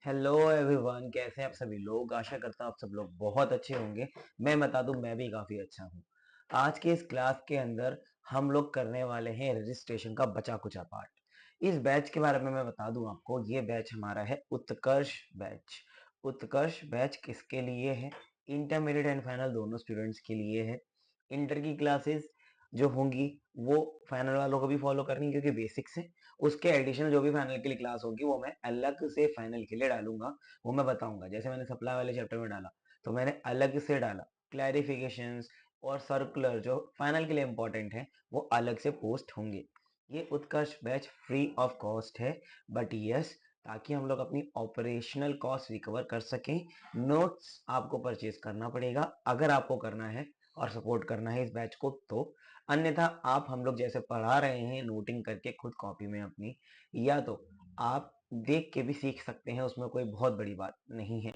Hello everyone, कैसे हैं आप सभी लोग। आशा करता हूँ आप सब लोग बहुत अच्छे होंगे। मैं बता दूं, मैं भी काफ़ी अच्छा हूँ। आज के इस क्लास के अंदर हम लोग करने वाले हैं रजिस्ट्रेशन का बचा कुचा पार्ट। इस बैच के बारे में मैं बता दूं आपको, ये बैच हमारा है उत्कर्ष बैच। उत्कर्ष बैच किसके लिए है? इंटरमीडिएट एंड फाइनल दोनों स्टूडेंट्स के लिए है। इंटर की क्लासेस जो होंगी वो फाइनल वालों को भी फॉलो करनी, क्योंकि बेसिक्स है। उसके एडिशनल जो भी फाइनल के लिए क्लास होगी वो मैं अलग से फाइनल के लिए डालूंगा। वो मैं बताऊंगा, जैसे मैंने सप्लाई वाले चैप्टर में डाला तो मैंने अलग से डाला। क्लैरिफिकेशंस और सर्कुलर जो फाइनल के लिए इंपॉर्टेंट है वो अलग से पोस्ट होंगे। ये उत्कर्ष बैच फ्री ऑफ कॉस्ट है, बट यस, ताकि हम लोग अपनी ऑपरेशनल कॉस्ट रिकवर कर सकें। नोट्स आपको परचेज करना पड़ेगा अगर आपको करना है और सपोर्ट करना है इस बैच को तो। अन्यथा आप हम लोग जैसे पढ़ा रहे हैं नोटिंग करके खुद कॉपी में अपनी, या तो आप देख के भी सीख सकते हैं, उसमें कोई बहुत बड़ी बात नहीं है।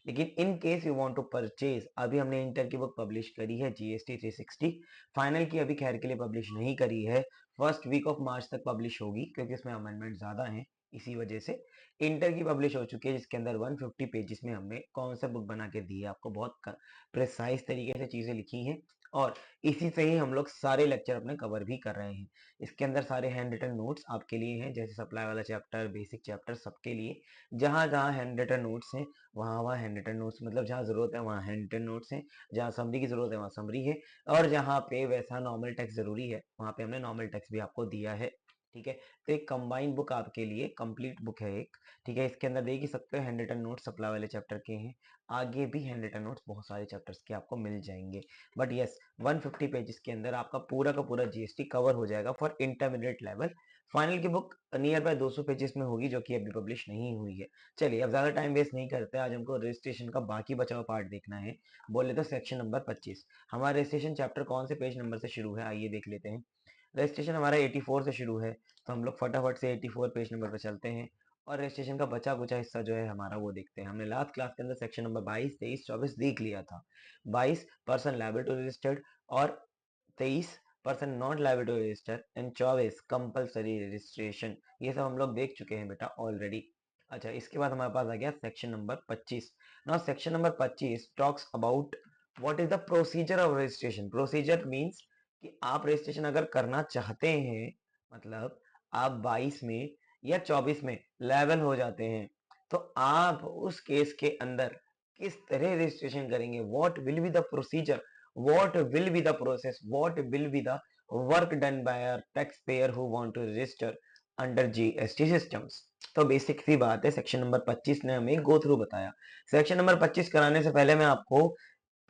लेकिन in case you want to purchase, अभी हमने इंटर की बुक पब्लिश करी है जीएसटी 360। फाइनल की अभी खैर के लिए पब्लिश नहीं करी है, फर्स्ट वीक ऑफ मार्च तक पब्लिश होगी, क्योंकि इसमें अमेंडमेंट ज्यादा हैं। इसी वजह से इंटर की पब्लिश हो चुकी है, जिसके अंदर 150 पेजेस में हमने कॉन्सेप्ट बुक बना के दी है आपको, बहुत प्रिसाइज तरीके से चीजें लिखी हैं। और इसी से ही हम लोग सारे लेक्चर अपने कवर भी कर रहे हैं। इसके अंदर सारे हैंड रिटन नोट्स आपके लिए हैं, जैसे सप्लाई वाला चैप्टर, बेसिक चैप्टर, सबके लिए जहां जहां हैंड रिटन नोट्स हैं वहाँ वहाँ हैंड रिटन नोट्स, मतलब जहाँ जरूरत है वहाँ हैंड रिटन नोट्स हैं, जहाँ समरी की जरूरत है वहाँ समरी है, और जहाँ पे वैसा नॉर्मल टेक्स्ट जरूरी है वहाँ पे हमने नॉर्मल टेक्स्ट भी आपको दिया है। ठीक है, तो एक कंबाइंड बुक आपके लिए कंप्लीट बुक है एक। ठीक है, इसके अंदर देख ही सकते हो हैंड रिटन नोट्स सप्लाई वाले चैप्टर के हैं। आगे भी हैंड रिटन नोट्स बहुत सारे चैप्टर्स के आपको मिल जाएंगे। बट यस, 150 पेजेस के अंदर आपका पूरा का पूरा जीएसटी कवर हो जाएगा फॉर इंटरमीडिएट लेवल। फाइनल की बुक नियर बाय 200 पेजेस में होगी, जो कि अभी पब्लिश नहीं हुई है। चलिए अब ज्यादा टाइम वेस्ट नहीं करते, आज हमको रजिस्ट्रेशन का बाकी बचा हुआ पार्ट देखना है। बोले तो सेक्शन नंबर 25। हमारा रजिस्ट्रेशन चैप्टर कौन से पेज नंबर से शुरू है, आइए देख लेते हैं। रजिस्ट्रेशन हमारा 84 से शुरू है, तो हम लोग फटाफट से 84 पेज नंबर पर चलते हैं। और रजिस्ट्रेशन का बचा कुचा हिस्सा जो है हमारा वो देखते हैं। हमने लास्ट क्लास के अंदर सेक्शन नंबर 22, 23, 24 देख लिया था। 22 पर्सन लायबल टू रजिस्टर्ड, और 23 person not liable to register, and 24 compulsory registration. ये सब हम लोग देख चुके हैं बेटा ऑलरेडी। अच्छा, इसके बाद हमारे पास आ गया section number 25। Now section number 25 talks about what is the procedure of registration. Procedure means कि आप रजिस्ट्रेशन अगर करना चाहते हैं, मतलब आप 22 में या 24 में लेवल हो जाते हैं, तो आप उस केस के अंदर किस तरह रजिस्ट्रेशन करेंगे, what will be the procedure, what will be the process, what will be the work done by a taxpayer who want to register under GST systems। तो बेसिक सी बात है, सेक्शन नंबर 25 ने हमें गो थ्रू बताया। Section number 25 कराने से पहले मैं आपको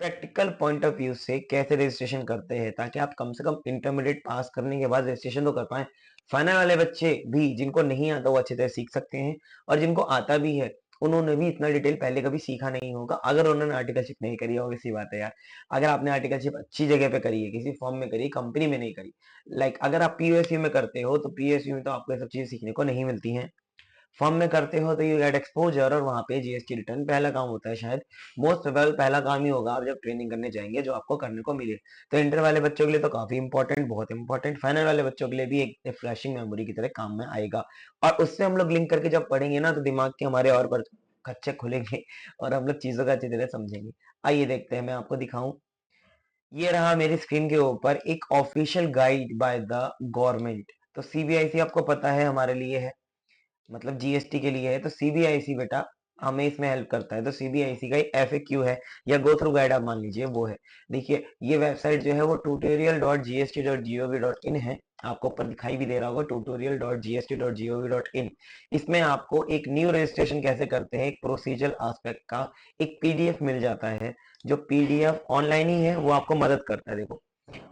प्रैक्टिकल पॉइंट ऑफ व्यू से कैसे रजिस्ट्रेशन करते हैं, ताकि आप कम से कम इंटरमीडिएट पास करने के बाद रजिस्ट्रेशन तो कर पाए। फाइनल वाले बच्चे भी जिनको नहीं आता वो अच्छी तरह सीख सकते हैं, और जिनको आता भी है उन्होंने भी इतना डिटेल पहले कभी सीखा नहीं होगा, अगर उन्होंने आर्टिकलशिप नहीं करी होगी। सी बात है यार, अगर आपने आर्टिकलशिप अच्छी जगह पे करी है, किसी फॉर्म में करी है, कंपनी में नहीं करी। लाइक अगर आप पीओएसयू में करते हो तो पीओएसयू में तो आपको ये सब चीजें सीखने को नहीं मिलती हैं। फर्म में करते हो तो यू गेट एक्सपोजर, और वहां पे जीएसटी रिटर्न पहला काम होता है, शायद मोस्ट प्रोबेबल पहला काम ही होगा आप जब ट्रेनिंग करने जाएंगे, जो आपको करने को मिले। तो इंटर वाले बच्चों के लिए तो काफी इंपॉर्टेंट, बहुत इंपॉर्टेंट। फाइनल वाले बच्चों के लिए भी एक फ्लैशिंग मेमोरी की तरह काम में आएगा। और उससे हम लोग लिंक करके जब पढ़ेंगे ना, तो दिमाग के हमारे और कच्चे खुलेंगे और हम लोग चीजों को अच्छी तरह समझेंगे। आइए देखते हैं, मैं आपको दिखाऊं। ये रहा मेरी स्क्रीन के ऊपर एक official guide by the government. तो सीबीआईसी आपको पता है हमारे लिए है, मतलब जीएसटी के लिए है, तो सीबीआईसी बेटा हमें इसमें हेल्प करता है। तो सीबीआईसी का एफएक्यू है या गो थ्रू गाइड आप मान लीजिए, वो है। देखिए ये वेबसाइट जो है वो tutorial.gst.gov.in है। आपको ऊपर दिखाई भी दे रहा होगा tutorial.gst.gov.in। इसमें आपको एक न्यू रजिस्ट्रेशन कैसे करते हैं, एक प्रोसीजर एस्पेक्ट का एक पीडीएफ मिल जाता है। जो पीडीएफ ऑनलाइन ही है वो आपको मदद करता है। देखो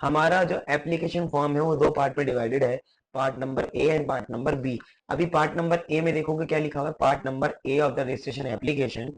हमारा जो एप्लीकेशन फॉर्म है वो दो पार्ट में डिवाइडेड है, part number A and part number B. अभी पार्ट नंबर ए में देखोगे क्या लिखा हुआ है, part number A of the registration application.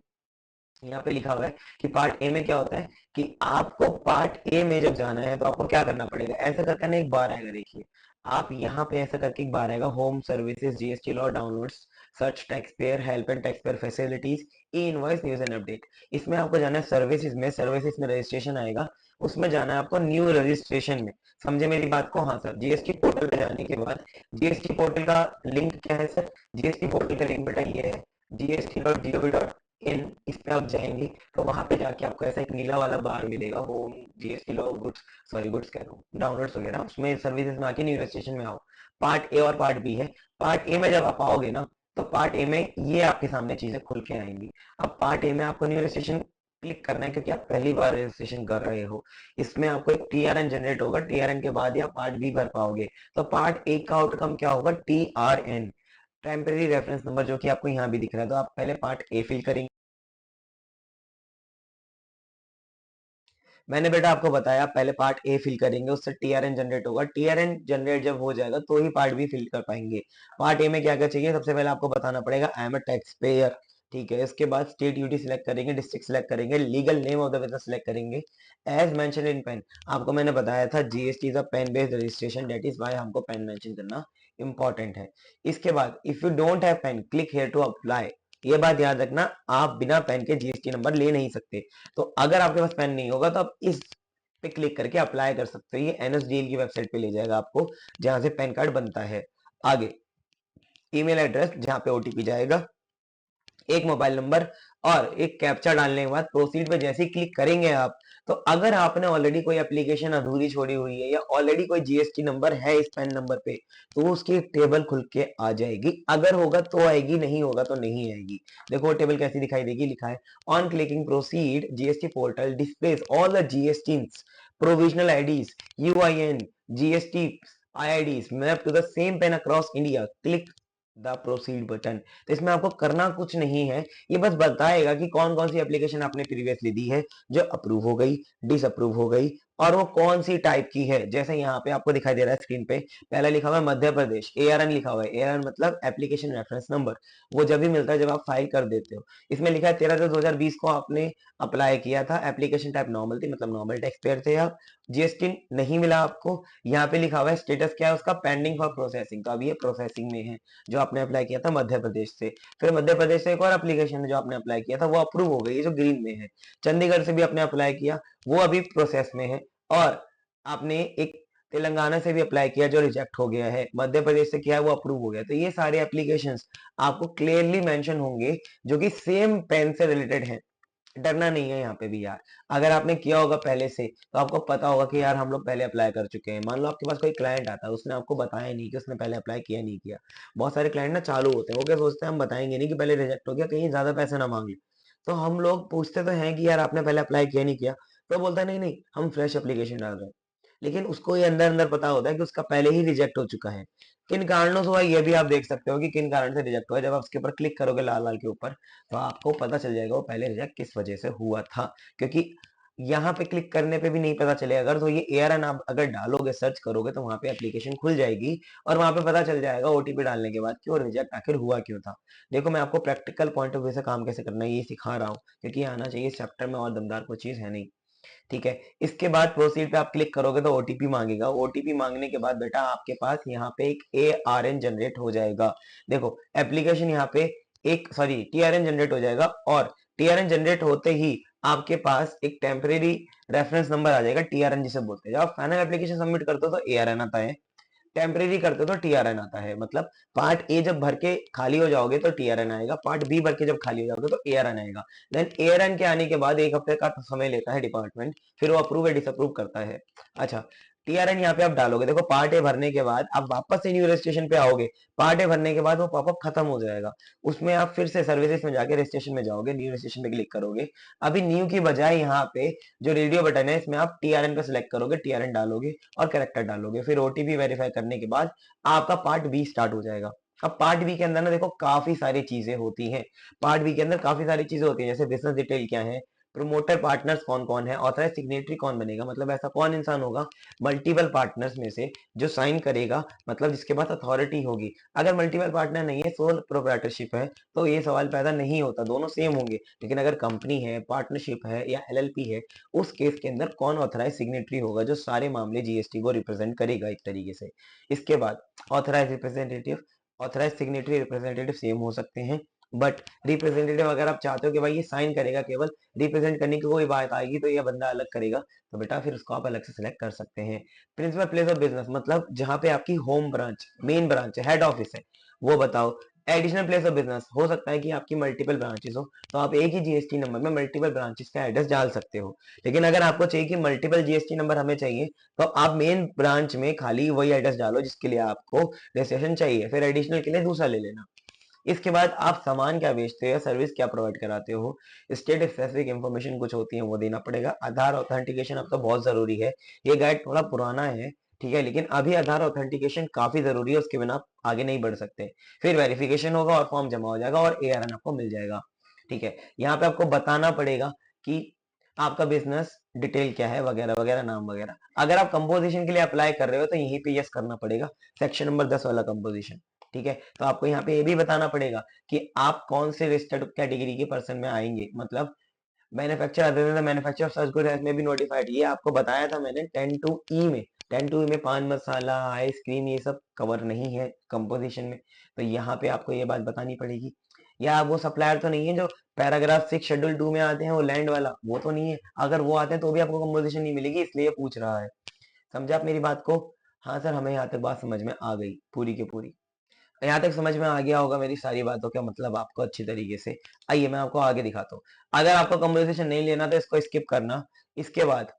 यहाँ पे लिखा हुआ है कि पार्ट ए में क्या होता है, कि आपको पार्ट ए में जब जाना है तो आपको क्या करना पड़ेगा। ऐसा करके ना एक बार आएगा, देखिए आप यहाँ पे ऐसा करके एक बार आएगा, home services GST law downloads search tax payer help and tax payer facilities E invoice news and update. इसमें आपको जाना है सर्विसेज में, सर्विसेज में रजिस्ट्रेशन आएगा, उसमें जाना है आपको न्यू रजिस्ट्रेशन में। समझे मेरी बात को? हाँ सर। जीएसटी पोर्टल पे जाने के बाद जीएसटी पोर्टल का लिंक क्या है सर? जीएसटी पोर्टल का लिंक बेटा ये है, gst.gov.in, इस पे आप जाएंगे तो वहां पे जाके आपको ऐसा एक नीला वाला बार मिलेगा, home GST law goods, sorry goods कह रहा हूँ, डाउनलोड्स वगैरह, उसमें सर्विसेज में आके न्यू रजिस्ट्रेशन में आओ। पार्ट ए और पार्ट बी है। पार्ट ए में जब आप आओगे ना, तो पार्ट ए में ये आपके सामने चीजें खुल के आएंगी। अब पार्ट ए में आपको न्यू रजिस्ट्रेशन क्लिक करना है, क्योंकि आप पहली बार रजिस्ट्रेशन कर रहे हो। इसमें आपको एक टीआरएन जनरेट होगा, टीआरएन के बाद ही आप पार्ट बी भर पाओगे। तो पार्ट ए का आउटकम क्या होगा, टीआरएन, टेम्परेरी रेफरेंस नंबर, जो कि आपको यहाँ भी दिख रहा है। तो आप पहले पार्ट ए फिल करेंगे। मैंने बेटा आपको बताया पहले पार्ट ए फिल करेंगे, उससे टीआरएन जनरेट होगा। टीआरएन जनरेट जब हो जाएगा तो ही पार्ट बी फिल कर पाएंगे। पार्ट ए में क्या क्या चाहिए, सबसे पहले आपको बताना पड़ेगा I am a tax payer, ठीक है। इसके बाद स्टेट यूटी सिलेक्ट करेंगे, डिस्ट्रिक्ट सिलेक्ट करेंगे, legal name of the business select करेंगे, एज मेंशन इन पेन। आपको मैंने बताया था GST is a PAN based registration, that is why हमको पेन मेंशन करना इंपॉर्टेंट है। इसके बाद if you don't have PAN click here to apply. ये बात याद रखना, आप बिना पेन के जीएसटी नंबर ले नहीं सकते। तो अगर आपके पास पेन नहीं होगा तो आप इस पे क्लिक करके अप्लाई कर सकते हो। ये एनएसडीएल की वेबसाइट पे ले जाएगा आपको, जहां से पैन कार्ड बनता है। आगे ईमेल एड्रेस जहां पे ओटीपी जाएगा, एक मोबाइल नंबर और एक कैप्चा डालने के बाद प्रोसीड पे जैसे ही क्लिक करेंगे आप, तो अगर आपने ऑलरेडी कोई एप्लीकेशन अधूरी छोड़ी हुई है या ऑलरेडी कोई जीएसटी नंबर है इस पैन नंबर पे, तो उसकी टेबल खुल के आ जाएगी। अगर होगा तो आएगी, नहीं होगा तो नहीं आएगी। देखो वो टेबल कैसी दिखाई देगी, लिखा है on clicking proceed GST portal displays all the GST provisional IDs, UIN, GST IIDs map to the same PAN across India, click the proceed button. तो इसमें आपको करना कुछ नहीं है, ये बस बताएगा कि कौन कौन सी एप्लीकेशन आपने प्रीवियसली दी है जो अप्रूव हो गई, डिसअप्रूव हो गई, और वो कौन सी टाइप की है। जैसे यहाँ पे आपको दिखाई दे रहा है स्क्रीन पे, पहला लिखा हुआ है मध्य प्रदेश, एआरएन लिखा हुआ है। एआरएन मतलब एप्लीकेशन रेफरेंस नंबर, वो जब भी मिलता है जब आप फाइल कर देते हो। इसमें लिखा है 13/10/2020 को आपने अप्लाई किया था, एप्लीकेशन टाइप नॉर्मल थी, मतलब नॉर्मल टैक्स पेयर थे आप, जीएसटी नहीं मिला आपको। यहाँ पे लिखा हुआ है स्टेटस क्या है उसका, पेंडिंग फॉर प्रोसेसिंग, तो अभी ये प्रोसेसिंग में है, जो आपने अप्लाई किया था मध्य प्रदेश से। फिर मध्य प्रदेश से एक और एप्लीकेशन है जो आपने अप्लाई किया था, वो अप्रूव हो गई है, जो ग्रीन में है। चंडीगढ़ से भी आपने अप्लाई किया, वो अभी प्रोसेस में है। और आपने एक तेलंगाना से भी अप्लाई किया जो रिजेक्ट हो गया है, मध्य प्रदेश से किया है वो अप्रूव हो गया। तो ये सारे एप्लीकेशंस आपको क्लियरली मेंशन होंगे, जो कि सेम पेन से रिलेटेड है। डरना नहीं है यहाँ पे भी यार। अगर आपने किया होगा पहले से तो आपको पता होगा कि यार हम लोग पहले अप्लाई कर चुके हैं। मान लो आपके पास कोई क्लाइंट आता है, उसने आपको बताया नहीं कि उसने पहले अप्लाई किया नहीं किया। बहुत सारे क्लाइंट ना चालू होते हैं, वो क्या सोचते हैं हम बताएंगे नहीं कि पहले रिजेक्ट हो गया, कहीं ज्यादा पैसे ना मांग ले। तो हम लोग पूछते तो हैं कि यार आपने पहले अप्लाई किया नहीं किया, तो बोलता है नहीं नहीं हम फ्रेश एप्लीकेशन डाल रहे हैं। लेकिन उसको ये अंदर अंदर पता होता है कि उसका पहले ही रिजेक्ट हो चुका है। किन कारणों से हुआ ये भी आप देख सकते हो कि किन कारण से रिजेक्ट हुआ है। जब आप उसके ऊपर क्लिक करोगे लाल लाल के ऊपर, तो आपको पता चल जाएगा वो पहले रिजेक्ट किस वजह से हुआ था। क्योंकि यहाँ पे क्लिक करने पे भी नहीं पता चलेगा, अगर तो ये एआरएन आप अगर डालोगे, सर्च करोगे, तो वहां पे एप्लीकेशन खुल जाएगी और वहां पे पता चल जाएगा ओटीपी डालने के बाद कि वो रिजेक्ट आखिर हुआ क्यों था। देखो मैं आपको प्रैक्टिकल पॉइंट ऑफ व्यू से काम कैसे करना है ये सिखा रहा हूँ, क्योंकि ये आना चाहिए इस चैप्टर में, और दमदार कोई चीज है नहीं। ठीक है, इसके बाद प्रोसीड पे आप क्लिक करोगे तो ओटीपी मांगेगा। ओटीपी मांगने के बाद बेटा आपके पास यहाँ पे एक एआरएन जनरेट हो जाएगा। देखो एप्लीकेशन यहाँ पे एक, सॉरी, टीआरएन जनरेट हो जाएगा, और टीआरएन जनरेट होते ही आपके पास एक टेम्परेरी रेफरेंस नंबर आ जाएगा, टीआरएन जिसे बोलते हैं। जब आप फाइनल एप्लीकेशन सबमिट करते हो तो एआरएन आता है, टेम्परेरी करते हो तो टीआरएन आता है। मतलब पार्ट ए जब भर के खाली हो जाओगे तो टीआरएन आएगा, पार्ट बी भर के जब खाली हो जाओगे तो एआरएन आएगा। देन एआरएन के आने के बाद 1 हफ्ते का समय लेता है डिपार्टमेंट, फिर वो अप्रूव या डिसअप्रूव करता है। अच्छा, टीआरएन यहाँ पे आप डालोगे। देखो पार्ट ए भरने के बाद आप वापस से न्यू रजिस्ट्रेशन पे आओगे। पार्ट ए भरने के बाद वो पॉपअप खत्म हो जाएगा, उसमें आप फिर से सर्विसेज में जाके रजिस्ट्रेशन में जाओगे, न्यू रजिस्ट्रेशन पे क्लिक करोगे। अभी न्यू की बजाय यहाँ पे जो रेडियो बटन है इसमें आप टीआरएन पे सिलेक्ट करोगे, टीआरएन डालोगे और कैरेक्टर डालोगे, फिर ओटीपी वेरीफाई करने के बाद आपका पार्ट बी स्टार्ट हो जाएगा। अब पार्ट बी के अंदर ना देखो काफी सारी चीजें होती हैं। पार्ट बी के अंदर काफी सारी चीजें होती हैं, जैसे बिजनेस डिटेल क्या है, प्रोमोटर पार्टनर्स कौन कौन है, ऑथराइज सिग्नेटरी कौन बनेगा, मतलब ऐसा कौन इंसान होगा मल्टीपल पार्टनर्स में से जो साइन करेगा, मतलब जिसके पास अथॉरिटी होगी। अगर मल्टीपल पार्टनर नहीं है, सोल प्रोप्राइटरशिप है, तो ये सवाल पैदा नहीं होता, दोनों सेम होंगे। लेकिन अगर कंपनी है, पार्टनरशिप है या एलएलपी है, उस केस के अंदर कौन ऑथराइज सिग्नेटरी होगा जो सारे मामले जीएसटी को रिप्रेजेंट करेगा एक तरीके से। इसके बाद authorise representative, authorise signatory representative same हो सकते हैं, बट रिप्रेजेंटेटिव अगर आप चाहते हो कि भाई ये साइन करेगा, केवल रिप्रेजेंट करने की कोई बात आएगी तो ये बंदा अलग करेगा, तो बेटा फिर उसको आप अलग से सिलेक्ट कर सकते हैं। प्रिंसिपल प्लेस ऑफ बिजनेस, मतलब जहां पे आपकी होम ब्रांच, मेन ब्रांच है, हेड ऑफिस है, वो बताओ। एडिशनल प्लेस ऑफ बिजनेस हो सकता है कि आपकी मल्टीपल ब्रांचेस हो, तो आप एक ही जीएसटी नंबर में मल्टीपल ब्रांचेस का एड्रेस डाल सकते हो। लेकिन अगर आपको चाहिए कि मल्टीपल जीएसटी नंबर हमें चाहिए, तो आप मेन ब्रांच में खाली वही एड्रेस डालो जिसके लिए आपको रजिस्ट्रेशन चाहिए, फिर एडिशनल के लिए दूसरा ले लेना। इसके बाद आप सामान क्या बेचते हो या सर्विस क्या प्रोवाइड कराते हो, स्टेट स्पेसिफिक इंफॉर्मेशन कुछ होती है वो देना पड़ेगा। आधार ऑथेंटिकेशन आपका बहुत जरूरी है। ये गाइड थोड़ा पुराना है, ठीक है, लेकिन अभी आधार ऑथेंटिकेशन काफी जरूरी है, उसके बिना आप आगे नहीं बढ़ सकते। फिर वेरिफिकेशन होगा और फॉर्म जमा हो जाएगा और एआरएन आपको मिल जाएगा। ठीक है, यहाँ पे आपको बताना पड़ेगा कि आपका बिजनेस डिटेल क्या है, वगैरह वगैरह, नाम वगैरह। अगर आप कंपोजिशन के लिए अप्लाई कर रहे हो तो यहीं पे यस करना पड़ेगा, सेक्शन नंबर 10 वाला कंपोजिशन। ठीक है, तो आपको यहाँ पे ये भी बताना पड़ेगा कि आप कौन से रजिस्टर्ड कैटेगरी के पर्सन में आएंगे, मतलब manufacture other than the manufacture of such good has में बी नोटिफाइड। ये आपको बताया था मैंने 10 टू ई में। 10 टू ई में पान मसाला, आइसक्रीम, ये सब कवर नहीं है कंपोजिशन में, तो यहाँ पे आपको ये बात बतानी पड़ेगी। या वो सप्लायर तो नहीं है जो पैराग्राफ 6 शेड्यूल 2 में आते हैं, वो लैंड वाला, वो तो नहीं है। अगर वो आते हैं तो भी आपको कंपोजिशन नहीं मिलेगी, इसलिए पूछ रहा है। समझा आप मेरी बात को? हाँ सर, हमें यहाँ तक बात समझ में आ गई पूरी की पूरी। यहाँ तक समझ में आ गया होगा मेरी सारी बातों का मतलब आपको अच्छी तरीके से। आइए मैं आपको आगे दिखाता हूँ। अगर आपको कंवर्सेशन नहीं लेना तो इसको स्किप करना। इसके बाद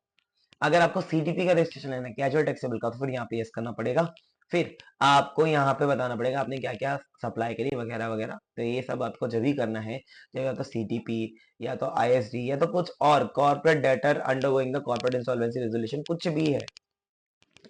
अगर आपको सीटीपी का रजिस्ट्रेशन लेना है, कैजुअल टैक्सेबल का, तो फिर यहाँ पे यस करना पड़ेगा। फिर आपको यहाँ पे बताना पड़ेगा आपने क्या क्या सप्लाई करी, वगैरह वगैरह। तो ये सब आपको जब ही करना है जब या तो सीटीपी या तो आईएसडी या तो कुछ और corporate debtor undergoing the corporate insolvency resolution, कुछ भी है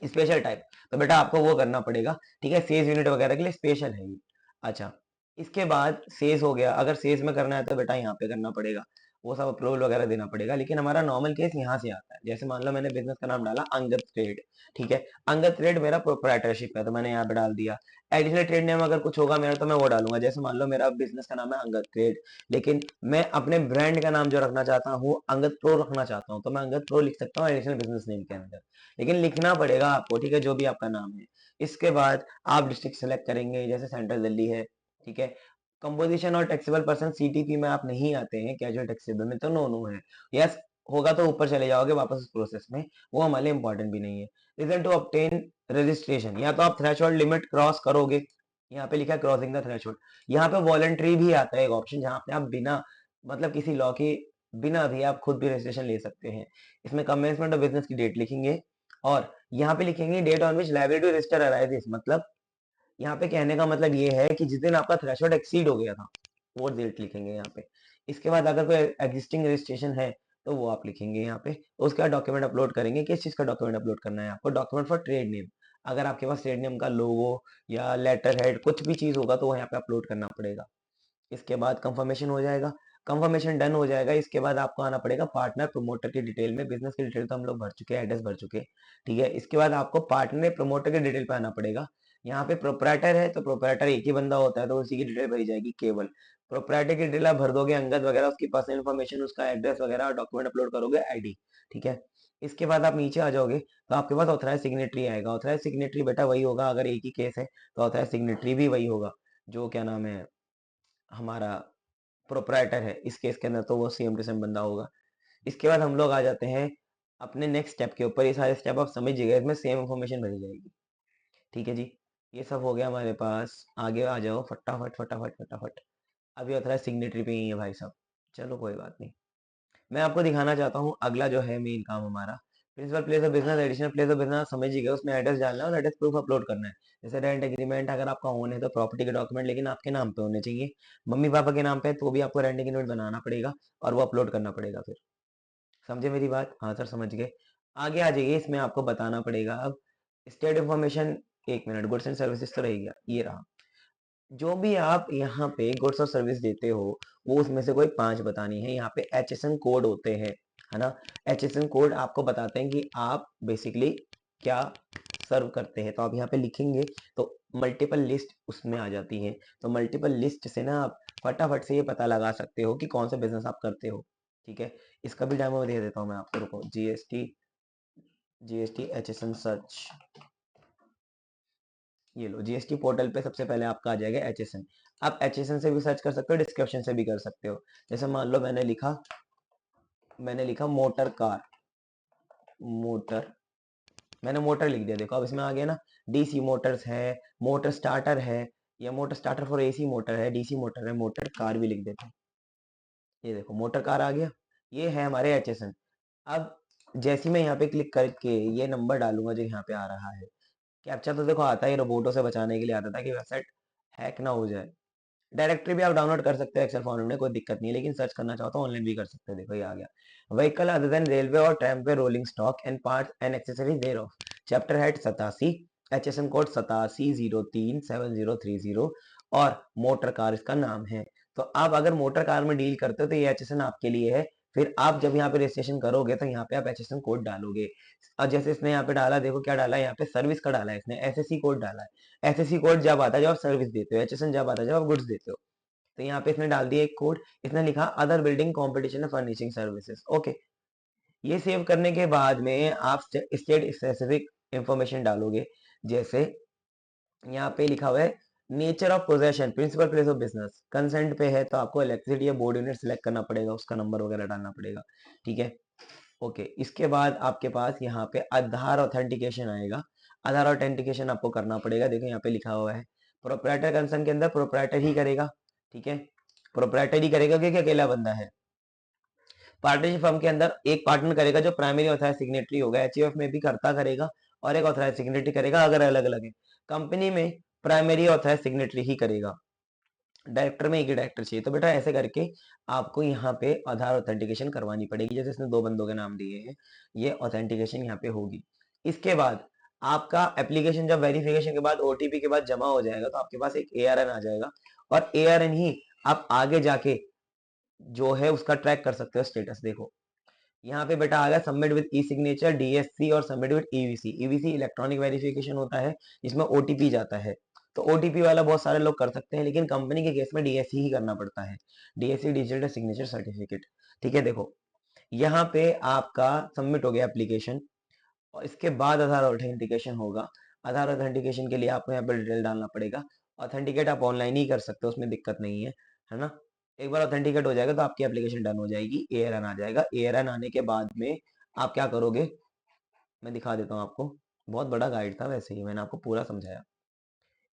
स्पेशल टाइप, तो बेटा आपको वो करना पड़ेगा। ठीक है, सेज यूनिट वगैरह के लिए स्पेशल है ये। अच्छा, इसके बाद सेज हो गया। अगर सेज में करना है तो बेटा यहाँ पे करना पड़ेगा, वो सब अप्रूवल वगैरह देना पड़ेगा। लेकिन हमारा नॉर्मल केस यहाँ से आता है। जैसे मान लो मैंने बिजनेस का नाम डाला अंगद ट्रेड। ठीक है, अंगद ट्रेड मेरा प्रोप्राइटरशिप है तो मैंने यहाँ पे डाल दिया। एडिशनल ट्रेड नेम अगर कुछ होगा मेरा तो मैं वो डालूंगा। जैसे मान लो मेरा बिजनेस का नाम है अंगद ट्रेड, लेकिन मैं अपने ब्रांड का नाम जो रखना चाहता हूँ अंगद प्रो रखना चाहता हूँ, तो मैं अंगद प्रो लिख सकता हूँ एडिशनल बिजनेस नेम के अंदर। लेकिन लिखना पड़ेगा आपको, ठीक है, जो भी आपका नाम है। इसके बाद आप डिस्ट्रिक्ट सेलेक्ट करेंगे, जैसे सेंट्रल दिल्ली है। ठीक है, कंपोजिशन और टैक्सेबल पर्सन सीटीपी में आप नहीं आते हैं, कैजुअल टैक्सेबल में तो नो नो है। यस होगा तो ऊपर चले जाओगे वापस उस प्रोसेस में, वो हमारे लिए इंपॉर्टेंट भी नहीं है। रीजन टू ऑब्टेन रजिस्ट्रेशन, या तो आप थ्रेशोल्ड लिमिट क्रॉस करोगे, यहाँ पे लिखा है क्रॉसिंग द थ्रेशोल्ड। यहाँ पे वॉलंटरी भी आता है एक ऑप्शन, जहाँ पे आप बिना मतलब किसी लॉ के बिना भी आप खुद भी रजिस्ट्रेशन ले सकते हैं। इसमें कमेंसमेंट ऑफ बिजनेस की डेट लिखेंगे और यहाँ पे लिखेंगे date on which liability register arises. मतलब यहाँ पे कहने का मतलब ये है कि जिस दिन आपका थ्रेशोल्ड एक्सीड हो गया था, वो डेट लिखेंगे यहाँ पे। इसके बाद अगर कोई एग्जिस्टिंग रजिस्ट्रेशन है तो वो आप लिखेंगे यहाँ पे। तो उसका डॉक्यूमेंट अपलोड करेंगे। किस चीज का डॉक्यूमेंट अपलोड करना है आपको? Document for trade name. अगर आपके पास ट्रेड नेम का लोगो या लेटर हेड कुछ भी चीज होगा तो वो यहाँ पे अपलोड करना पड़ेगा। इसके बाद कंफर्मेशन हो जाएगा। कंफर्मेशन डन हो जाएगा। इसके बाद आपको आना पड़ेगा पार्टनर प्रमोटर की डिटेल में। बिजनेस की डिटेल तो हम लोग भर चुके हैं, एड्रेस भर चुके हैं। ठीक है, इसके बाद आपको पार्टनर प्रमोटर की डिटेल पे आना पड़ेगा। यहाँ पे प्रोपराइटर है तो प्रोपराइटर एक ही बंदा होता है तो उसी की डिटेल भरी जाएगी केवल। प्रोपराइटर की डिटेल आप भर दोगे, अंगद वगैरह, उसकी पर्सनल इन्फॉर्मेशन, उसका एड्रेस वगैरह, और डॉक्यूमेंट अपलोड करोगे, आईडी। ठीक है, इसके बाद आप नीचे आ जाओगे तो आपके पास ऑथराइज सिग्नेटरी आएगा। ऑथराइज सिग्नेटरी बेटा वही होगा, अगर एक ही केस है तो ऑथराइज सिग्नेटरी भी वही होगा जो क्या नाम है हमारा प्रोपराइटर है। इस केस के अंदर तो वो सेम टू सेम बंदा होगा। इसके बाद हम लोग आ जाते हैं अपने नेक्स्ट स्टेप के ऊपर। ये सारे स्टेप आप समझिएगा, इसमें सेम इन्फॉर्मेशन भरी जाएगी। ठीक है जी, ये सब हो गया हमारे पास। आगे आ जाओ फटाफट फटाफट फटाफट। अभी ऑथराइज सिग्नेटरी पे ही है भाई साहब। चलो कोई बात नहीं, मैं आपको दिखाना चाहता हूँ अगला जो है मेन काम हमारा। Principal place of business, additional place of business समझिएगा, उसमें एड्रेस डालना है और एड्रेस प्रूफ अपलोड करना है। जैसे रेंट एग्रीमेंट अगर आपका ओन है तो प्रॉपर्टी के डॉक्यूमेंट लेकिन आपके नाम पे होने चाहिए। मम्मी पापा के नाम पे है तो भी आपको रेंट एग्रीमेंट बनाना पड़ेगा और वो अपलोड करना पड़ेगा फिर। समझे मेरी बात? हाँ सर समझ गए। आगे आ जाइए, इसमें आपको बताना पड़ेगा अब स्टेट इंफॉर्मेशन। एक मिनट, गुड्स एंड सर्विसेज तो रह गया, ये रहा। जो भी आप यहाँ पे गुड्स और सर्विस देते हो वो उसमें से कोई 5 बतानी है। यहाँ पे एचएसएन कोड होते हैं, है ना। एचएसएन कोड आपको बताते हैं कि आप बेसिकली क्या सर्व करते हैं। तो आप यहाँ पे लिखेंगे तो मल्टीपल लिस्ट उसमें आ जाती है। तो मल्टीपल लिस्ट से ना आप फटाफट से ये पता लगा सकते हो कि कौन सा बिजनेस आप करते हो। ठीक है, इसका भी डेमो दे देता हूँ मैं आपको, रुको। जीएसटी, जीएसटी एचएसएन सर्च, ये लो जीएसटी पोर्टल पे सबसे पहले आपका आ जाएगा एचएसएन। आप एचएसएन से भी सर्च कर सकते हो, डिस्क्रिप्शन से भी कर सकते हो। जैसे मान लो मैंने लिखा मोटर कार, मोटर, मैंने मोटर लिख दिया। देखो अब इसमें आ गया ना, डीसी मोटर्स है, मोटर स्टार्टर है, ये motor starter for AC motor है, डीसी मोटर है, मोटर कार भी लिख देते हैं। ये देखो मोटर कार आ गया, ये है हमारे एचएसएन। अब जैसे मैं यहाँ पे क्लिक करके ये नंबर डालूंगा जो यहाँ पे आ रहा है, कैप्चा तो देखो आता ही रोबोटों से बचाने के लिए आता था कि वेबसाइट हैक ना हो जाए। डायरेक्टरी भी आप डाउनलोड कर सकते हो एक्सेल फॉर्मेट में, कोई दिक्कत नहीं है, लेकिन सर्च करना चाहो तो ऑनलाइन भी कर सकते हो। देखो ये आ गया, व्हीकल अदर देन रेलवे और ट्रैम पे rolling stock and parts and accessories thereof, chapter head 87, HSN code 87037030 और मोटर कार इसका नाम है। तो आप अगर मोटर कार में डील करते हो तो ये एचएसएन आपके लिए है। फिर आप जब यहाँ पे रजिस्ट्रेशन करोगे तो यहाँ पे आप एचएसएन कोड डालोगे। और जैसे इसने यहाँ पे डाला, देखो क्या डाला है, यहाँ पे सर्विस का डाला है इसने, एसएससी कोड डाला है। एसएससी कोड जब आता है जब आप सर्विस देते हो, एचएसएन जब आता है जब आप गुड्स देते हो। तो यहाँ पे इसने डाल दिया एक कोड, इसने लिखा other building competition furnishing services. Okay, ये सेव करने के बाद में आप स्टेट स्पेसिफिक इंफॉर्मेशन डालोगे। जैसे यहाँ पे लिखा हुआ है nature of possession, principal place of business, consent पे है तो आपको इलेक्ट्रिसिटी या बोर्ड यूनिट सिलेक्ट करना पड़ेगा, उसका नंबर वगैरह डालना पड़ेगा। ठीक है, ओके। इसके बाद आपके पास यहाँ पे आधार ऑथेंटिकेशन आएगा, आधार ऑथेंटिकेशन आपको करना पड़ेगा। देखो यहाँ पे लिखा हुआ है प्रोप्राइटर कंसर्न के अंदर प्रोप्राइटर ही करेगा। ठीक है, प्रोप्राइटर ही करेगा क्योंकि अकेला बंदा है। पार्टनरशिप फर्म के अंदर एक पार्टनर करेगा जो प्राइमरी ऑथराइज सिग्नेटरी होगा, एचयूएफ में भी करता करेगा और एक ऑथराइज सिग्नेटरी करेगा अगर अलग अलग है। कंपनी में प्राइमरी ऑथराइज सिग्नेटरी ही करेगा, डायरेक्टर में एक ही डायरेक्टर चाहिए। तो बेटा ऐसे करके आपको यहाँ पे आधार ऑथेंटिकेशन करवानी पड़ेगी, जैसे इसने दो बंदों के नाम दिए हैं, ये ऑथेंटिकेशन यहाँ पे होगी। इसके बाद आपका एप्लीकेशन जब वेरिफिकेशन के बाद ओटीपी के बाद जमा हो जाएगा तो आपके पास एक एआरएन आ जाएगा, और एआरएन ही आप आगे जाके जो है उसका ट्रैक कर सकते हो स्टेटस। देखो यहाँ पे बेटा आ गया submit with e signature DSC और submit with EVC. EVC electronic verification होता है, जिसमें ओटीपी जाता है। तो ओटीपी वाला बहुत सारे लोग कर सकते हैं, लेकिन कंपनी के केस में डीएससी ही करना पड़ता है, डीएससी डिजिटल सिग्नेचर सर्टिफिकेट। ठीक है, देखो यहाँ पे आपका सबमिट हो गया एप्लीकेशन, और इसके बाद आधार ऑथेंटिकेशन होगा। आधार ऑथेंटिकेशन के लिए आपको यहाँ पे डिटेल डालना पड़ेगा। ऑथेंटिकेट आप ऑनलाइन ही कर सकते हो, उसमें दिक्कत नहीं है ना। एक बार ऑथेंटिकेट हो जाएगा तो आपकी एप्लीकेशन डन हो जाएगी, एआरएन आ जाएगा। एआरएन आने के बाद में आप क्या करोगे, मैं दिखा देता हूँ आपको। बहुत बड़ा गाइड था वैसे ही, मैंने आपको पूरा समझाया।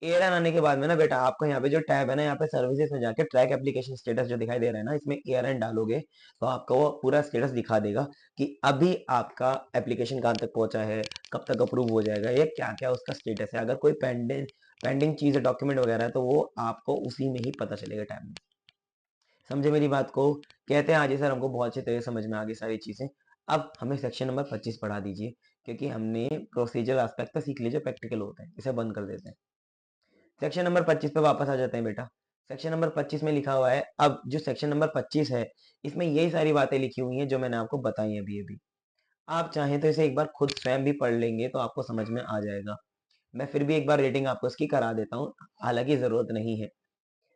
एआरएन आने के बाद में ना बेटा आपको यहाँ पे जो टैब है ना, यहाँ पे सर्विसेज में जाके ट्रैक एप्लीकेशन स्टेटस जो दिखाई दे रहा है ना, इसमें एआरएन डालोगे तो आपको वो पूरा स्टेटस दिखा देगा कि अभी आपका एप्लीकेशन कहाँ तक पहुंचा है, कब तक अप्रूव हो जाएगा, ये क्या क्या उसका स्टेटस है। अगर कोई पेंडिंग पेंडिंग चीज है, डॉक्यूमेंट वगैरह है, तो वो आपको उसी में ही पता चलेगा टैब में। समझे मेरी बात को? कहते हैं हाँ जी सर, हमको बहुत अच्छी तरह से समझ में आ गई सारी चीजें। अब हमें सेक्शन नंबर 25 पढ़ा दीजिए, क्योंकि हमने प्रोसीजर एस्पेक्ट तो सीख लीजिए, प्रैक्टिकल होता है, इसे बंद कर देते हैं। सेक्शन नंबर 25 पे वापस आ जाते हैं बेटा। सेक्शन नंबर 25 में लिखा हुआ है, अब जो सेक्शन नंबर 25 है इसमें यही सारी बातें लिखी हुई हैं जो मैंने आपको बताई अभी अभी। आप चाहें तो इसे एक बार खुद स्वयं भी पढ़ लेंगे तो आपको समझ में आ जाएगा। मैं फिर भी एक बार रेटिंग आपको इसकी करा देता हूँ, हालांकि जरूरत नहीं है।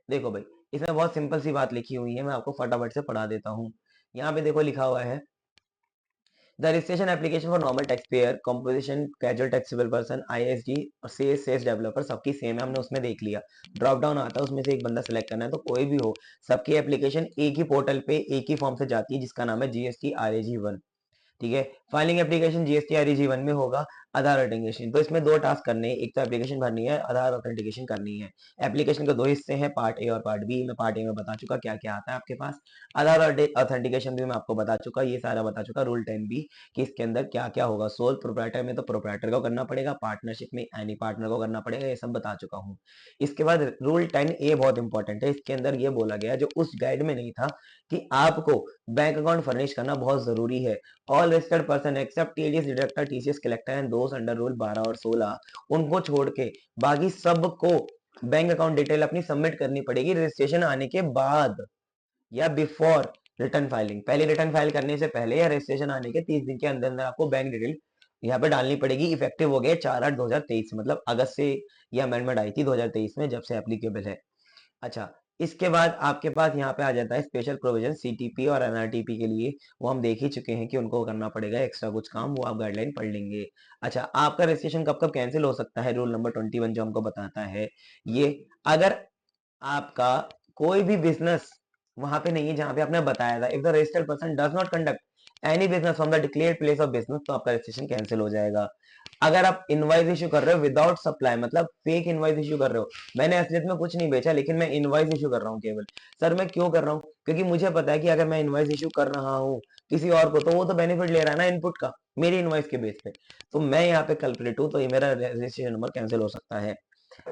देखो भाई, इसमें बहुत सिंपल सी बात लिखी हुई है, मैं आपको फटाफट से पढ़ा देता हूँ। यहाँ पे देखो लिखा हुआ है the registration application for normal tax payer, composition casual taxable person, ISD और सेस डेवलपर सबकी सेम है, हमने उसमें देख लिया। ड्रॉप डाउन आता है, उसमें से एक बंदा सेलेक्ट करना है, तो कोई भी हो, सबकी एप्लीकेशन एक ही पोर्टल पे एक ही फॉर्म से जाती है जिसका नाम है जीएसटी आरएजी 1। ठीक है, फाइलिंग एप्लीकेशन जीएसटी आरईजी 1 में होगा। आधार ऑथेंटिकेशन, तो इसमें दो टास्क करने हैं, एक तो एप्लीकेशन भरनी है, आधार ऑथेंटिकेशन करनी है। एप्लीकेशन के दो हिस्से हैं, पार्ट ए और पार्ट बी। मैं पार्ट ए में बता चुका क्या क्या आता है आपके पास, आधार ऑथेंटिकेशन भी मैं आपको बता चुका, ये सारा बता चुका। रूल 10 बी कि इसके अंदर क्या क्या होगा, सोल प्रोप्राइटर में तो प्रोप्राइटर को करना पड़ेगा, पार्टनरशिप में एनी पार्टनर को करना पड़ेगा, ये सब बता चुका हूँ। इसके बाद रूल 10 ए बहुत इंपॉर्टेंट है, इसके अंदर ये बोला गया जो उस गाइड में नहीं था कि आपको बैंक अकाउंट फर्निश करना बहुत जरूरी है। All registered person except TDS deductor TCS collector and those under rule 12 और 16, उनको छोड़ के बाकी सबको बैंक अकाउंट डिटेल अपनी सबमिट करनी पड़ेगी रजिस्ट्रेशन आने के बाद या बिफोर रिटर्न फाइलिंग। पहले रिटर्न फाइल करने से पहले या रजिस्ट्रेशन आने के 30 दिन के अंदर अंदर आपको बैंक डिटेल यहाँ पे डालनी पड़ेगी। इफेक्टिव हो गया 4/8/2023 से, मतलब अगस्त से ये अमेंडमेंट आई थी 2023 में, जब से एप्लीकेबल है। अच्छा, इसके बाद आपके पास यहाँ पे आ जाता है स्पेशल प्रोविजन सीटीपी और एनआरटीपी के लिए, वो हम देख ही चुके हैं कि उनको करना पड़ेगा एक्स्ट्रा कुछ काम, वो आप गाइडलाइन पढ़ लेंगे। अच्छा, आपका रजिस्ट्रेशन कब कब कैंसिल हो सकता है, रूल नंबर 21 जो हमको बताता है ये, अगर आपका कोई भी बिजनेस वहां पे नहीं है जहां पे आपने बताया था, if the registered person does not conduct any business from the declared place of business, तो आपका रजिस्ट्रेशन कैंसिल हो जाएगा। अगर आप इनवॉइस इशू कर रहे हो विदाउट सप्लाई, मतलब फेक इनवॉइस इशू कर रहे हो, मैंने असलियत में कुछ नहीं बेचा लेकिन मैं इनवॉइस इशू कर रहा हूँ केवल। सर मैं क्यों कर रहा हूँ? क्योंकि मुझे पता है कि अगर मैं इनवॉइस इशू कर रहा हूँ किसी और को, तो वो तो बेनिफिट ले रहा है ना इनपुट का, मेरी इनवॉइस के बेस पे। तो मैं यहाँ पे कल्प्रिट हूँ, तो ये मेरा रजिस्ट्रेशन नंबर कैंसिल हो सकता है।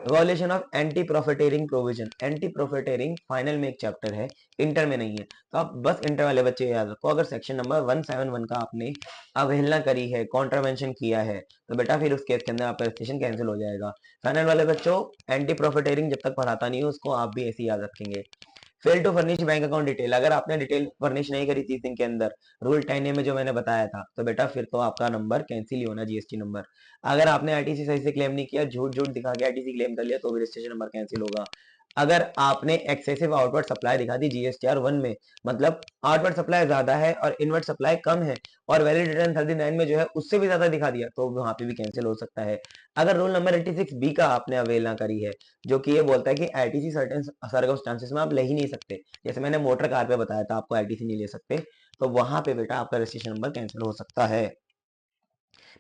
Violation of anti profiteering provision. Anti profiteering final में एक चैप्टर है, इंटर में नहीं है, तो आप बस इंटर वाले बच्चे याद रखो। अगर सेक्शन नंबर 171 का आपने अवहेलना करी है, कॉन्ट्रावेंशन किया है, तो बेटा फिर उस केस के अंदर आपका रजिस्ट्रेशन कैंसिल हो जाएगा। फाइनल वाले बच्चों, एंटी प्रॉफिटेरिंग जब तक पढ़ाता नहीं हो उसको आप भी ऐसे ही याद रखेंगे। Fail to furnish bank account detail, अगर आपने डिटेल फर्निश नहीं करी 30 दिन के अंदर, रूल 10A में जो मैंने बताया था, तो बेटा फिर तो आपका नंबर कैंसिल ही होना, जीएसटी नंबर। अगर आपने आईटीसी सही से क्लेम नहीं किया, झूठ झूठ दिखा के आईटीसी क्लेम कर लिया, तो भी रजिस्ट्रेशन नंबर कैंसिल होगा। अगर आपने एक्सेसिव आउटवर्ड सप्लाई दिखा दी जीएसटीआर 1 में, मतलब आउटवर्ड सप्लाई ज्यादा है और इनवर्ड सप्लाई कम है, और वैलिड रिटर्न 39 में जो है उससे भी ज्यादा दिखा दिया, तो वहां पे भी कैंसिल हो सकता है। अगर रूल नंबर 86B का आपने अवेलना करी है, जो कि ये बोलता है कि आईटीसी सर्टेन सर्कमस्टांसेस में आप ले ही नहीं सकते, जैसे मैंने मोटर कार पे बताया था आपको आईटीसी नहीं ले सकते, तो वहां पे बेटा आपका रजिस्ट्रेशन नंबर कैंसिल हो सकता है।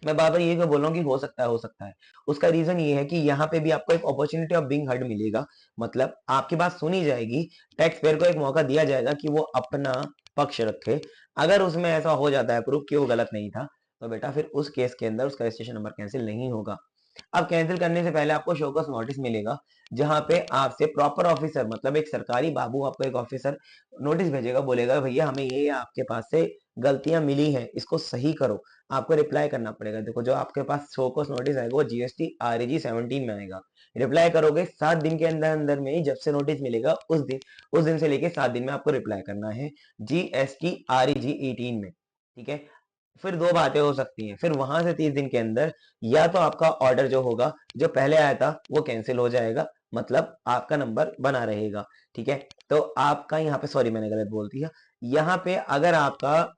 मैं बार बार ये क्यों बोल रहा हूँ कि हो सकता है, हो सकता है, उसका रीजन ये है कि यहाँ पे भी आपको एक अपॉर्चुनिटी ऑफ बीइंग हर्ड मिलेगा, मतलब आपकी बात सुनी जाएगी, टैक्स पेयर को एक मौका दिया जाएगा कि वो अपना पक्ष रखे। अगर उसमें ऐसा हो जाता है प्रूफ कि वो गलत नहीं था, तो बेटा फिर उस केस के अंदर उसका रजिस्ट्रेशन नंबर कैंसिल नहीं होगा। अब कैंसिल करने से पहले आपको शोकॉज नोटिस मिलेगा, जहां पे आपसे प्रॉपर ऑफिसर, मतलब एक सरकारी बाबू आपको एक ऑफिसर नोटिस भेजेगा, बोलेगा भैया हमें ये आपके पास से गलतियां मिली हैं, इसको सही करो। आपको रिप्लाई करना पड़ेगा। देखो जो आपके पास शोकॉज नोटिस आएगा वो जीएसटी आरएजी 17 में आएगा। रिप्लाई करोगे 7 दिन के अंदर अंदर में ही, जब से नोटिस मिलेगा उस दिन से लेके 7 दिन में आपको रिप्लाई करना है, जीएसटी आरएजी 18 में। ठीक है। फिर दो बातें हो सकती हैं, फिर वहां से 30 दिन के अंदर या तो आपका ऑर्डर जो होगा, जो पहले आया था वो कैंसिल हो जाएगा, मतलब आपका नंबर बना रहेगा। ठीक है। तो आपका यहाँ पे, सॉरी मैंने गलत बोल दिया, यहाँ पे अगर आपका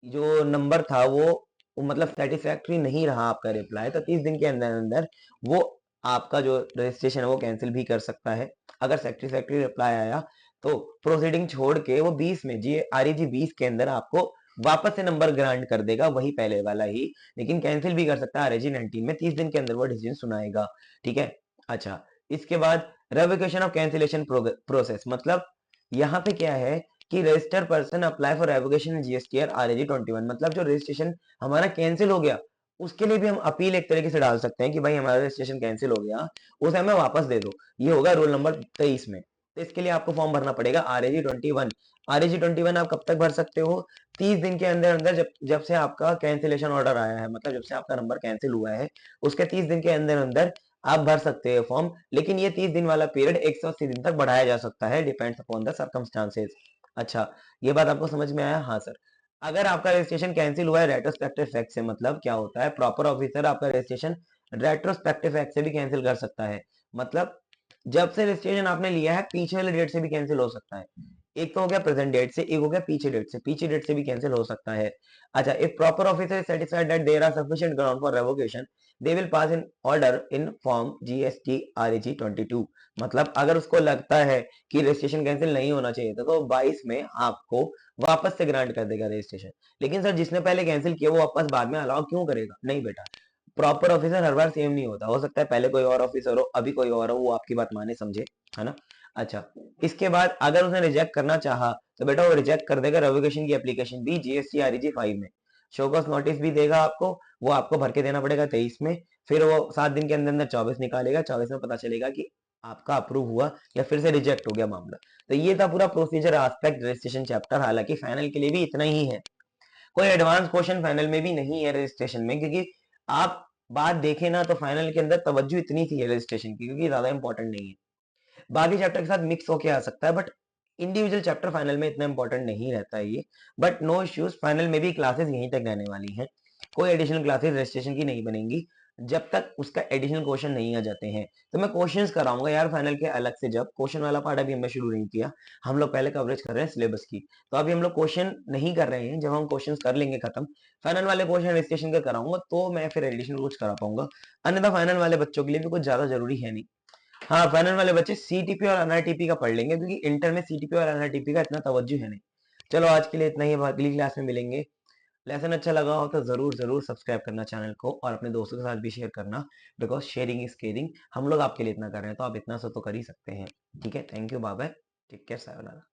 जो नंबर था वो मतलब सेटिस्फैक्ट्री नहीं रहा आपका रिप्लाई, तो 30 दिन के अंदर अंदर वो आपका जो रजिस्ट्रेशन है वो कैंसिल भी कर सकता है। अगर सेटिस्फैक्ट्री रिप्लाई आया तो प्रोसीडिंग छोड़ के वो 20 में, जी आरईजी 20 के अंदर आपको वापस से नंबर ग्रांट कर देगा, वही पहले वाला ही, लेकिन कैंसिल भी कर सकता है आरईजी 19 में, 30 दिन के अंदर वो डिसीजन सुनाएगा। ठीक है। अच्छा, इसके बाद रेवोकेशन ऑफ कैंसिलेशन प्रोसेस, मतलब यहाँ पे क्या है कि register person apply for revocation GSTR आरएजी 21, मतलब जो रजिस्ट्रेशन हमारा कैंसिल हो गया उसके लिए भी हम अपील एक तरीके से डाल सकते हैं कि भाई हमारा रजिस्ट्रेशन कैंसिल हो गया, उसे हमें वापस दे दो। ये होगा रोल नंबर 23 में। तो इसके लिए आपको फॉर्म भरना पड़ेगा आरएजी 21। आरएजी 21 आप कब तक भर सकते हो? 30 दिन के अंदर अंदर, जब जब से आपका कैंसिलेशन ऑर्डर आया है, मतलब जब से आपका नंबर कैंसिल हुआ है उसके 30 दिन के अंदर अंदर आप भर सकते हैं फॉर्म, लेकिन ये 30 दिन वाला पीरियड 180 दिन तक बढ़ाया जा सकता है, डिपेंड्स अपॉन द सर्कमस्टांसेस। अच्छा, ये बात आपको समझ में आया? हाँ सर। अगर आपका रजिस्ट्रेशन कैंसिल हुआ है रेट्रोस्पेक्टिव इफेक्ट से, मतलब क्या होता है, प्रॉपर ऑफिसर आपका रजिस्ट्रेशन रेट्रोस्पेक्टिव इफेक्ट से भी कैंसिल कर सकता है, मतलब जब से रजिस्ट्रेशन आपने लिया है पीछे वाले डेट से भी कैंसिल हो सकता है। एक तो हो गया प्रेजेंट डेट से, एक हो गया पीछे डेट से, पीछे डेट से भी कैंसिल हो सकता है। अच्छा, if proper officer is satisfied that there are sufficient ground for revocation, they will pass in order in form GST REG 22, मतलब अगर उसको लगता है कि रजिस्ट्रेशन कैंसिल नहीं होना चाहिए था, तो 22 में आपको वापस से ग्रांट कर देगा रजिस्ट्रेशन। लेकिन सर जिसने पहले कैंसिल किया वो वापस बाद में अलाउ क्यों करेगा? नहीं बेटा, प्रॉपर ऑफिसर हर बार सेम नहीं होता, हो सकता है पहले कोई और ऑफिसर हो, अभी कोई और हो, वो आपकी बात माने समझे, है ना। अच्छा, इसके बाद अगर उसने रिजेक्ट करना चाहा तो बेटा वो रिजेक्ट कर देगा रेवोकेशन की एप्लीकेशन भी जीएसटी आरईजी 5 में। शोकॉज नोटिस भी देगा आपको, वो आपको भर के देना पड़ेगा 23 में, फिर वो 7 दिन के अंदर अंदर 24 निकालेगा, 24 में पता चलेगा कि आपका अप्रूव हुआ या फिर से रिजेक्ट हो गया मामला। तो ये था पूरा प्रोसीजर एस्पेक्ट रजिस्ट्रेशन चैप्टर, हालांकि फाइनल के लिए भी इतना ही है, कोई एडवांस क्वेश्चन फाइनल में भी नहीं है रजिस्ट्रेशन में, क्योंकि आप बात देखें ना तो फाइनल के अंदर तवज्जो इतनी थी रजिस्ट्रेशन की, क्योंकि ज्यादा इंपॉर्टेंट नहीं है, बाकी चैप्टर के साथ मिक्स होके आ सकता है, बट इंडिविजुअल चैप्टर फाइनल में इतना इंपॉर्टेंट नहीं रहता है ये। बट नो इश्यूज, फाइनल में भी क्लासेस यहीं तक रहने वाली हैं, कोई एडिशनल क्लासेस रजिस्ट्रेशन की नहीं बनेंगी जब तक उसका एडिशनल क्वेश्चन नहीं आ जाते हैं। तो मैं क्वेश्चंस कराऊंगा यार फाइनल के अलग से, जब क्वेश्चन वाला पार्ट अभी हमने शुरू नहीं किया, हम लोग पहले कवरेज कर रहे हैं सिलेबस की, तो अभी हम लोग क्वेश्चन नहीं कर रहे हैं, जब हम क्वेश्चन कर लेंगे खत्म, फाइनल वाले क्वेश्चन रजिस्ट्रेशन का कराऊंगा, तो मैं फिर एडिशनल कुछ करा पाऊंगा, अन्यथा फाइनल वाले बच्चों के लिए भी कुछ ज्यादा जरूरी है नहीं। हाँ, फाइनल वाले बच्चे सीटीपी और एनआरटीपी का पढ़ लेंगे, क्योंकि इंटर में सीटीपी और एनआरटीपी का इतना तवज्जो है नहीं। चलो आज के लिए इतना ही, अब अगली क्लास में मिलेंगे। लेसन अच्छा लगा हो तो ज़रूर सब्सक्राइब करना चैनल को और अपने दोस्तों के साथ भी शेयर करना बिकॉज़ शेयरिंग इज़ केयरिंग। हम लोग आपके लिए इतना कर रहे हैं तो आप इतना सा तो कर ही सकते हैं। ठीक है? Thank you, bye bye. Take care, sayonara.